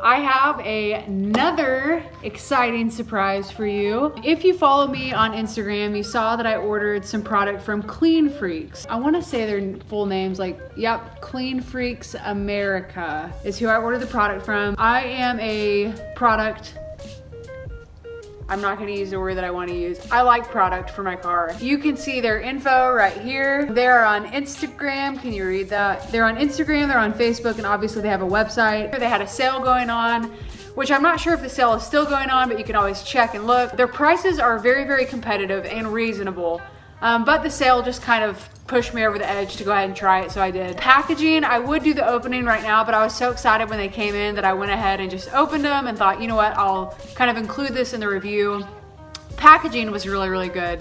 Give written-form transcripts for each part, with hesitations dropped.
I have another exciting surprise for you. If you follow me on Instagram, you saw that I ordered some product from KLEEN Freaks. I want to say their full names, like, yep, KLEEN Freaks America is who I ordered the product from. I am a product, I'm not going to use the word that I want to use. I like product for my car. You can see their info right here. They're on Instagram. Can you read that? They're on Instagram, they're on Facebook, and obviously they have a website. They had a sale going on, which I'm not sure if the sale is still going on, but you can always check and look. Their prices are very, very competitive and reasonable. But the sale just kind of pushed me over the edge to go ahead and try it, so I did. Packaging, I would do the opening right now, but I was so excited when they came in that I went ahead and just opened them and thought, you know what, I'll kind of include this in the review. Packaging was really, really good.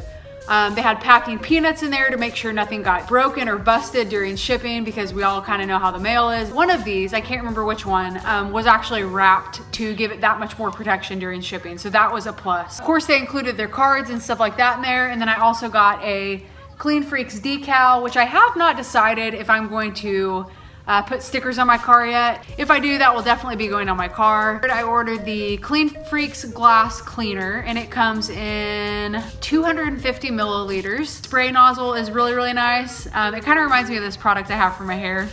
They had packing peanuts in there to make sure nothing got broken or busted during shipping, because we all kind of know how the mail is. One of these, I can't remember which one, was actually wrapped to give it that much more protection during shipping, so that was a plus. Of course, they included their cards and stuff like that in there, and then I also got a KLEEN Freaks decal, which I have not decided if I'm going to put stickers on my car yet. If I do, that will definitely be going on my car. I ordered the KLEEN Freaks glass cleaner, and it comes in 250 milliliters. Spray nozzle is really, really nice. It kind of reminds me of this product I have for my hair,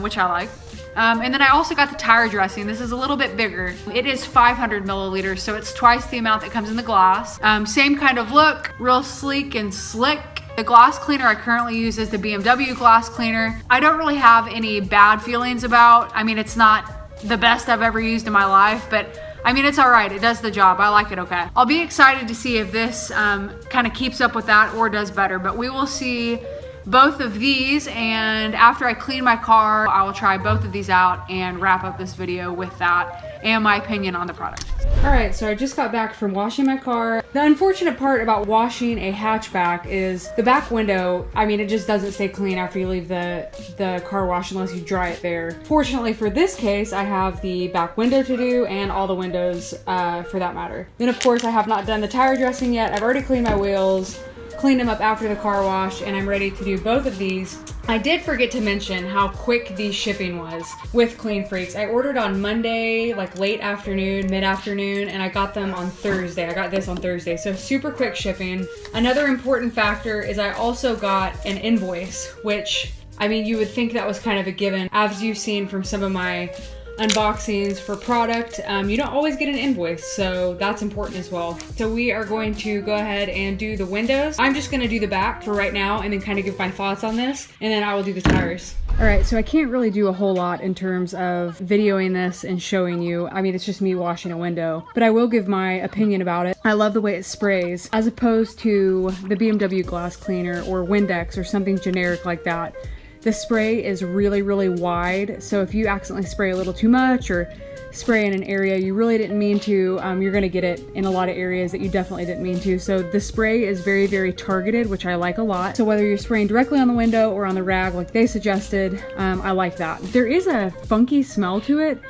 which I like. And then I also got the tire dressing. This is a little bit bigger. It is 500 milliliters, so it's twice the amount that comes in the glass. Same kind of look, real sleek and slick. The glass cleaner I currently use is the BMW glass cleaner. I don't really have any bad feelings about. I mean, it's not the best I've ever used in my life, but I mean, it's all right. It does the job. I like it okay. I'll be excited to see if this kind of keeps up with that or does better, but we will see both of these, and after I clean my car, I will try both of these out and wrap up this video with that and my opinion on the product. All right, so I just got back from washing my car. The unfortunate part about washing a hatchback is the back window, I mean, it just doesn't stay clean after you leave the car wash unless you dry it there. Fortunately for this case, I have the back window to do and all the windows for that matter. Then of course I have not done the tire dressing yet. I've already cleaned my wheels, cleaned them up after the car wash, and I'm ready to do both of these. I did forget to mention how quick the shipping was with KLEEN Freaks. I ordered on Monday, like late afternoon, mid-afternoon, and I got them on Thursday. I got this on Thursday, so super quick shipping. Another important factor is I also got an invoice, which, I mean, you would think that was kind of a given. As you've seen from some of my unboxings for product, you don't always get an invoice, so that's important as well. So we are going to go ahead and do the windows. I'm just going to do the back for right now and then kind of give my thoughts on this, and then I will do the tires. All right, so I can't really do a whole lot in terms of videoing this and showing you. I mean, it's just me washing a window, but I will give my opinion about it. I love the way it sprays, as opposed to the BMW glass cleaner or Windex or something generic like that. The spray is really, really wide, so if you accidentally spray a little too much or spray in an area you really didn't mean to, you're gonna get it in a lot of areas that you definitely didn't mean to. So the spray is very, very targeted, which I like a lot. So whether you're spraying directly on the window or on the rag like they suggested, I like that. There is a funky smell to it.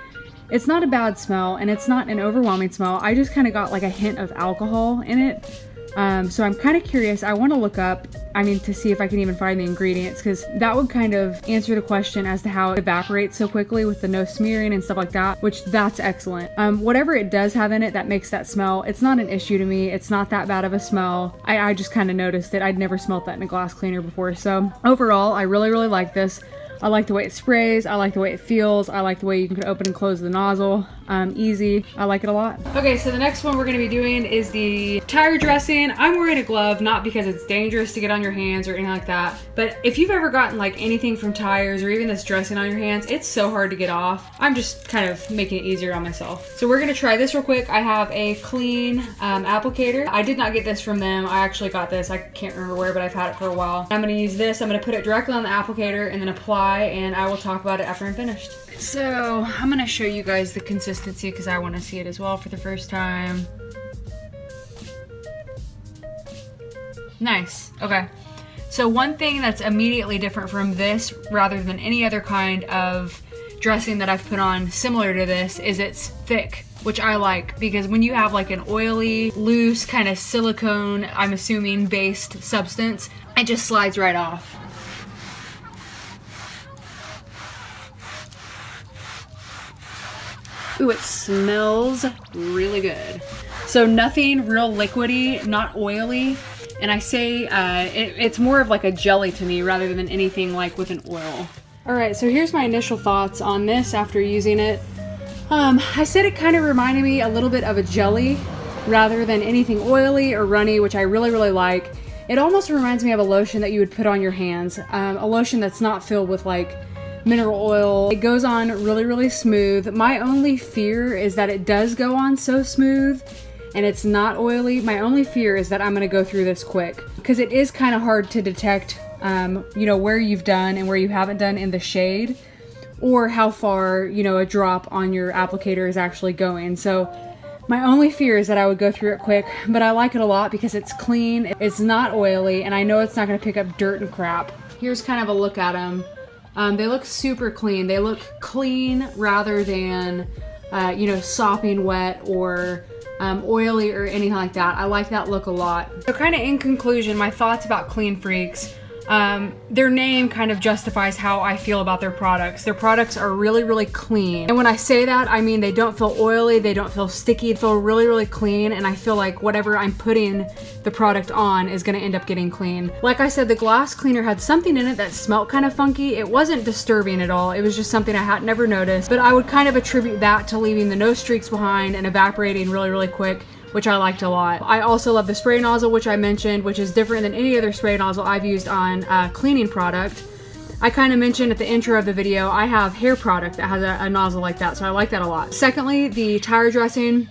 It's not a bad smell, and it's not an overwhelming smell. I just kind of got like a hint of alcohol in it. So I'm kind of curious. I want to look up, to see if I can even find the ingredients, because that would kind of answer the question as to how it evaporates so quickly with the no smearing and stuff like that, which that's excellent. Whatever it does have in it that makes that smell, it's not an issue to me. It's not that bad of a smell. I just kind of noticed it. I'd never smelled that in a glass cleaner before. So overall, I really, really like this. I like the way it sprays, I like the way it feels, I like the way you can open and close the nozzle, easy. I like it a lot. Okay, so the next one we're gonna be doing is the tire dressing. I'm wearing a glove, not because it's dangerous to get on your hands or anything like that, but if you've ever gotten like anything from tires or even this dressing on your hands, it's so hard to get off. I'm just kind of making it easier on myself. So we're gonna try this real quick. I have a KLEEN applicator. I did not get this from them. I actually got this, I can't remember where, but I've had it for a while. I'm gonna use this, I'm gonna put it directly on the applicator and then apply, and I will talk about it after I'm finished. So I'm gonna show you guys the consistency because I want to see it as well for the first time. Nice. Okay. So one thing that's immediately different from this rather than any other kind of dressing that I've put on similar to this is it's thick, which I like, because when you have like an oily, loose kind of silicone, I'm assuming based substance, it just slides right off. Ooh, it smells really good. So nothing real liquidy, not oily. And I say it's more of like a jelly to me rather than anything like with an oil. All right, so here's my initial thoughts on this after using it. I said it kind of reminded me a little bit of a jelly rather than anything oily or runny, which I really, really like. It almost reminds me of a lotion that you would put on your hands, a lotion that's not filled with like mineral oil. It goes on really, really smooth. My only fear is that it does go on so smooth and it's not oily. My only fear is that I'm gonna go through this quick because it is kind of hard to detect, you know, where you've done and where you haven't done in the shade, or how far, you know, a drop on your applicator is actually going. So my only fear is that I would go through it quick, but I like it a lot because it's clean, it's not oily, and I know it's not gonna pick up dirt and crap. Here's kind of a look at them. They look super clean. They look clean rather than, you know, sopping wet or oily or anything like that. I like that look a lot. So kind of in conclusion, my thoughts about Clean Freaks. Their name kind of justifies how I feel about their products. Their products are really, really clean. And when I say that, I mean they don't feel oily, they don't feel sticky, they feel really, really clean, and I feel like whatever I'm putting the product on is gonna end up getting clean. Like I said, the glass cleaner had something in it that smelled kind of funky. It wasn't disturbing at all. It was just something I had never noticed, but I would kind of attribute that to leaving the no streaks behind and evaporating really, really quick, which I liked a lot. I also love the spray nozzle, which I mentioned, which is different than any other spray nozzle I've used on a cleaning product. I kind of mentioned at the intro of the video, I have hair product that has a nozzle like that, so I like that a lot. Secondly, the tire dressing,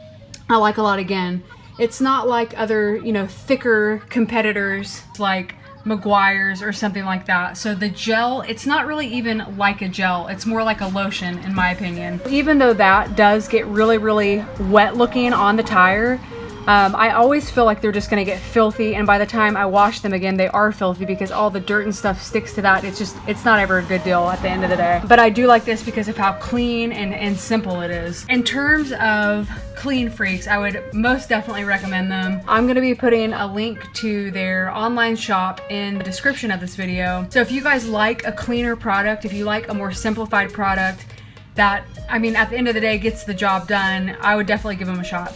I like a lot again. It's not like other, you know, thicker competitors like Meguiar's or something like that. So the gel, it's not really even like a gel. It's more like a lotion in my opinion. Even though that does get really, really wet looking on the tire, I always feel like they're just gonna get filthy, and by the time I wash them again, they are filthy because all the dirt and stuff sticks to that. It's not ever a good deal at the end of the day. But I do like this because of how clean and simple it is. In terms of Clean Freaks, I would most definitely recommend them. I'm gonna be putting a link to their online shop in the description of this video. So if you guys like a cleaner product, if you like a more simplified product that, I mean, at the end of the day gets the job done, I would definitely give them a shot.